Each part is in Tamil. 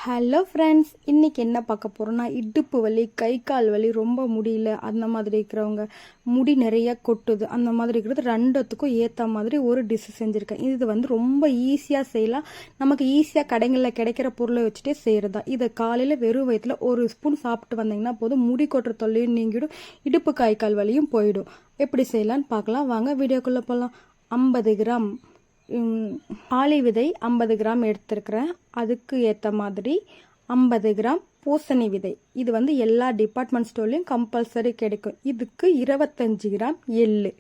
ஹலோ ஃப்ரெண்ட்ஸ், இன்றைக்கி என்ன பார்க்க போகிறோன்னா, இடுப்பு வலி, கை கால் வலி, ரொம்ப முடியல அந்த மாதிரி இருக்கிறவங்க, முடி நிறைய கொட்டுது அந்த மாதிரி இருக்கிறது ரெண்டுத்துக்கும் ஏற்ற மாதிரி ஒரு டிஷ் செஞ்சுருக்கேன். இது வந்து ரொம்ப ஈஸியாக செய்யலாம். நமக்கு ஈஸியாக கடைகளில் கிடைக்கிற பொருளை வச்சுட்டே செய்கிறதா. இதை காலையில் வெறும் வயிற்றில் ஒரு ஸ்பூன் சாப்பிட்டு வந்தீங்கன்னா போதும், முடி கொட்டுற தொல்லையும் நீங்கிடும், இடுப்பு கை கால் வலியும் போயிடும். எப்படி செய்யலான்னு பார்க்கலாம் வாங்க, வீடியோக்குள்ளே போகலாம். 50 கிராம் ஆளி விதை 50 கிராம் எடுத்துருக்கிறேன். அதுக்கு ஏற்ற மாதிரி 50 கிராம் பூசணி விதை. இது வந்து எல்லா டிபார்ட்மெண்ட் ஸ்டோர்லையும் கம்பல்சரி கிடைக்கும். இதுக்கு 25 கிராம் எள்ளு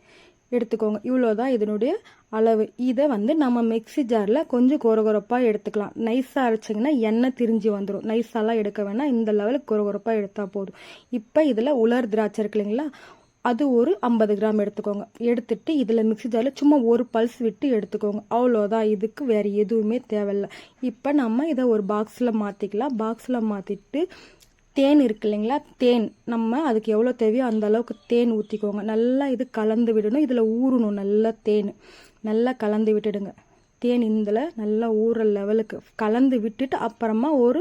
எடுத்துக்கோங்க. இவ்வளோதான் இதனுடைய அளவு. இதை வந்து நம்ம மிக்சி ஜாரில் கொஞ்சம் கொரகொரப்பாக எடுத்துக்கலாம். நைஸாக அரைச்சிங்கன்னா எண்ணெய் திரிஞ்சு வந்துடும். நைஸாலாம் எடுக்க வேணாம், இந்த லெவலுக்கு கொரகொரப்பாக எடுத்தால் போதும். இப்போ இதில் உலர் திராட்சை இருக்கு இல்லைங்களா, அது ஒரு 50 கிராம் எடுத்துக்கோங்க. எடுத்துட்டு இதில் மிக்சி ஜாரில் சும்மா ஒரு பல்ஸ் விட்டு எடுத்துக்கோங்க. அவ்வளோதான், இதுக்கு வேறு எதுவுமே தேவையில்லை. இப்போ நம்ம இதை ஒரு பாக்ஸில் மாற்றிக்கலாம். பாக்ஸில் மாற்றிட்டு தேன் இருக்கு இல்லைங்களா, தேன் நம்ம அதுக்கு எவ்வளோ தேவையோ அந்த அளவுக்கு தேன் ஊற்றிக்கோங்க. நல்லா இது கலந்து விடணும். இதில் ஊறணும் நல்லா தேன். நல்லா கலந்து விட்டுடுங்க. தேன் இதில் நல்லா ஊற லெவலுக்கு கலந்து விட்டுட்டு அப்புறமா ஒரு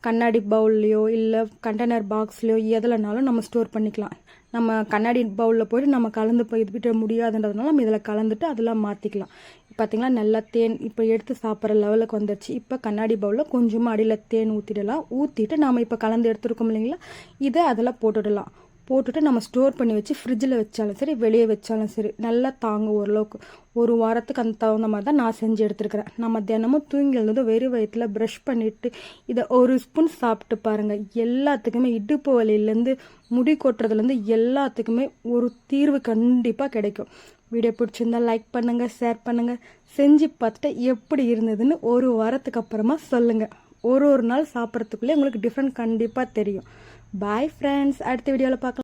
கண்ணாடி பவுல்லையோ இல்லை கண்டெய்னர் பாக்ஸ்லையோ எதுலனாலும் நம்ம ஸ்டோர் பண்ணிக்கலாம். நம்ம கண்ணாடி பவுலில் போய்ட்டு நம்ம கலந்து போய் இது விட முடியாதுன்றதுனால நம்ம இதில் கலந்துட்டு அதெல்லாம் மாற்றிக்கலாம். பார்த்திங்களா, நல்லா தேன் இப்போ எடுத்து சாப்பிட்ற லெவலுக்கு வந்துடுச்சு. இப்போ கண்ணாடி பவுலில் கொஞ்சமாக அடியில் தேன் ஊற்றிடலாம். ஊற்றிட்டு நாம் இப்போ கலந்து எடுத்துருக்கோம் இல்லைங்களா, இதை அதில் போட்டுடலாம். போட்டுட்டு நம்ம ஸ்டோர் பண்ணி வச்சு ஃப்ரிட்ஜில் வச்சாலும் சரி வெளியே வச்சாலும் சரி நல்லா தாங்கும். ஓரளவுக்கு ஒரு வாரத்துக்கு அந்த தகுந்த மாதிரி தான் நான் செஞ்சு எடுத்துருக்கிறேன். நம்ம தினமும் தூங்கி எழுந்ததும் வெறும் வயிற்றில் ப்ரஷ் பண்ணிவிட்டு இதை ஒரு ஸ்பூன் சாப்பிட்டு பாருங்கள். எல்லாத்துக்குமே இடுப்பு வலியிலேருந்து முடி கொட்டுறதுலேருந்து எல்லாத்துக்குமே ஒரு தீர்வு கண்டிப்பாக கிடைக்கும். வீடியோ பிடிச்சிருந்தா லைக் பண்ணுங்கள், ஷேர் பண்ணுங்கள். செஞ்சு பார்த்துட்டு எப்படி இருந்ததுன்னு ஒரு வாரத்துக்கு அப்புறமா சொல்லுங்கள். ஒரு நாள் சாப்பிட்றதுக்குள்ளே உங்களுக்கு டிஃப்ரெண்ட் கண்டிப்பாக தெரியும். பாய் ஃப்ரெண்ட்ஸ், அடுத்த வீடியோவில் பார்க்கலாம்.